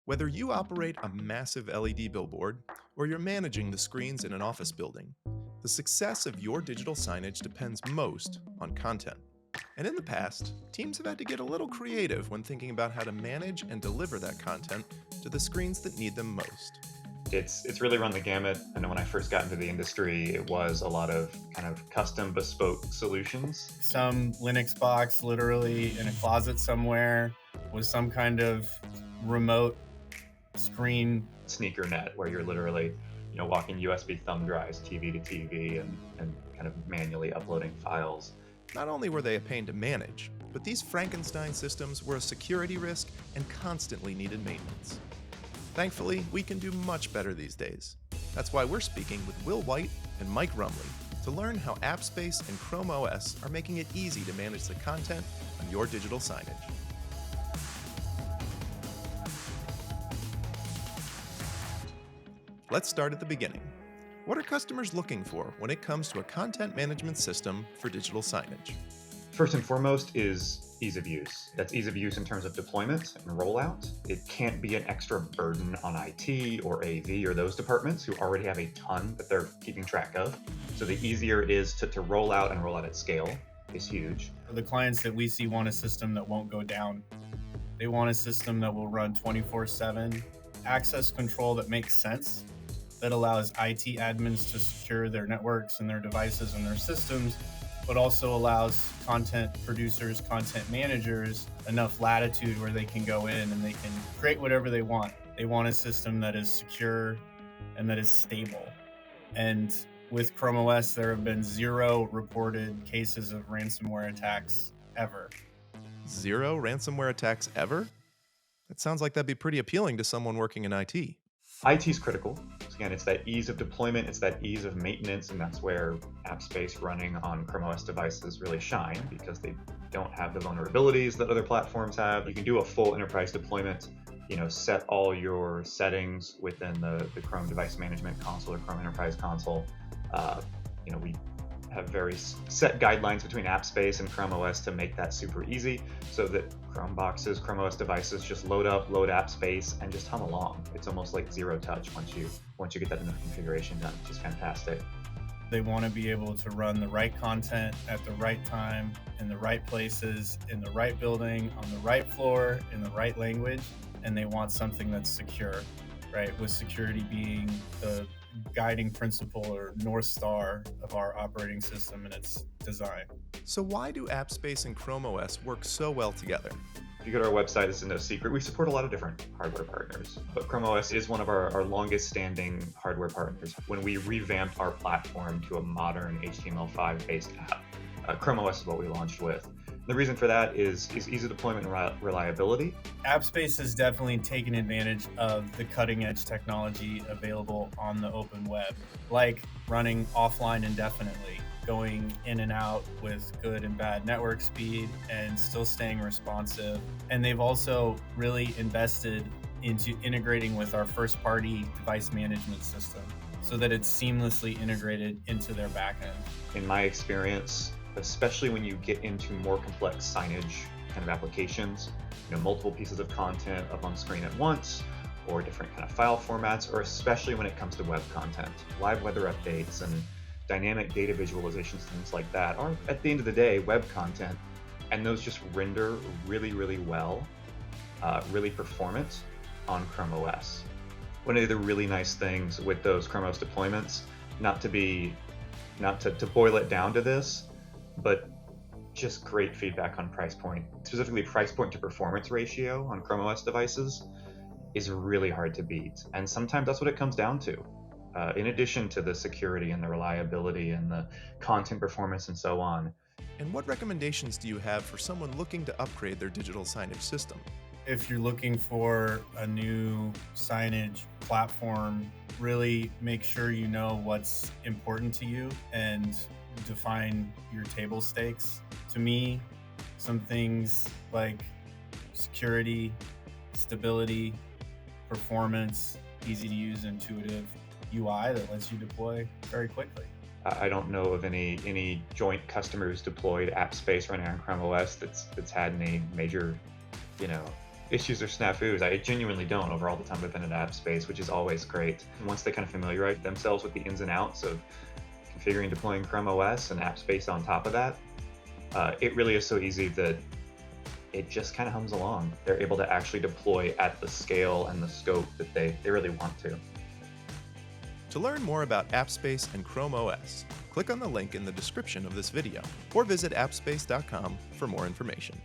Whether you operate a massive LED billboard or you're managing the screens in an office building, the success of your digital signage depends most on content. And in the past, teams have had to get a little creative when thinking about how to manage and deliver that content to the screens that need them most. It's really run the gamut. I know when I first got into the industry, it was a lot of kind of custom bespoke solutions. Some Linux box literally in a closet somewhere with some kind of remote screen. Sneaker net, where you're literally, walking USB thumb drives, TV to TV, and kind of manually uploading files. Not only were they a pain to manage, but these Frankenstein systems were a security risk and constantly needed maintenance. Thankfully, we can do much better these days. That's why we're speaking with Will White and Mike Rumley to learn how AppSpace and Chrome OS are making it easy to manage the content on your digital signage. Let's start at the beginning. What are customers looking for when it comes to a content management system for digital signage? First and foremost is ease of use. That's ease of use in terms of deployment and rollout. It can't be an extra burden on IT or AV or those departments who already have a ton that they're keeping track of. So the easier it is to roll out and roll out at scale is huge. The clients that we see want a system that won't go down. They want a system that will run 24/7, access control that makes sense, that allows IT admins to secure their networks and their devices and their systems, but also allows content producers, content managers enough latitude where they can go in and they can create whatever they want. They want a system that is secure and that is stable. And with Chrome OS, there have been 0 reported cases of ransomware attacks ever. 0 ransomware attacks ever? That sounds like that'd be pretty appealing to someone working in IT. IT is critical. Again, it's that ease of deployment, it's that ease of maintenance, and that's where AppSpace running on Chrome OS devices really shine because they don't have the vulnerabilities that other platforms have. You can do a full enterprise deployment, set all your settings within the Chrome Device Management Console or Chrome Enterprise Console. We have very set guidelines between AppSpace and Chrome OS to make that super easy so that Chrome boxes, Chrome OS devices just load AppSpace and just hum along. It's almost like zero touch once you get that enough configuration done, which is fantastic. They want to be able to run the right content at the right time, in the right places, in the right building, on the right floor, in the right language, and they want something that's secure, right? With security being the guiding principle or North Star of our operating system and its design. So why do AppSpace and Chrome OS work so well together? If you go to our website, it's no secret. We support a lot of different hardware partners, but Chrome OS is one of our longest standing hardware partners. When we revamped our platform to a modern HTML5 based app, Chrome OS is what we launched with. The reason for that is ease of deployment and reliability. AppSpace has definitely taken advantage of the cutting edge technology available on the open web, like running offline indefinitely, going in and out with good and bad network speed and still staying responsive. And they've also really invested into integrating with our first party device management system so that it's seamlessly integrated into their backend. In my experience, especially when you get into more complex signage kind of applications, multiple pieces of content up on screen at once, or different kind of file formats, or especially when it comes to web content, live weather updates and dynamic data visualizations, things like that are, at the end of the day, web content, and those just render really, really well, really performant on Chrome OS. One of the really nice things with those Chrome OS deployments, not to boil it down to this, but just great feedback on price point. Specifically, price point to performance ratio on Chrome OS devices is really hard to beat. And sometimes that's what it comes down to. In addition to the security and the reliability and the content performance and so on. And what recommendations do you have for someone looking to upgrade their digital signage system? If you're looking for a new signage platform, really make sure you know what's important to you and define your table stakes. To me, some things like security, stability, performance, easy to use, intuitive UI that lets you deploy very quickly. I don't know of any joint customers deployed AppSpace running on Chrome OS that's had any major, issues or snafus. I genuinely don't over all the time I've been at AppSpace, which is always great. And once they kind of familiarize themselves with the ins and outs of configuring and deploying Chrome OS and AppSpace on top of that, it really is so easy that it just kind of hums along. They're able to actually deploy at the scale and the scope that they really want to. To learn more about AppSpace and Chrome OS, click on the link in the description of this video or visit appspace.com for more information.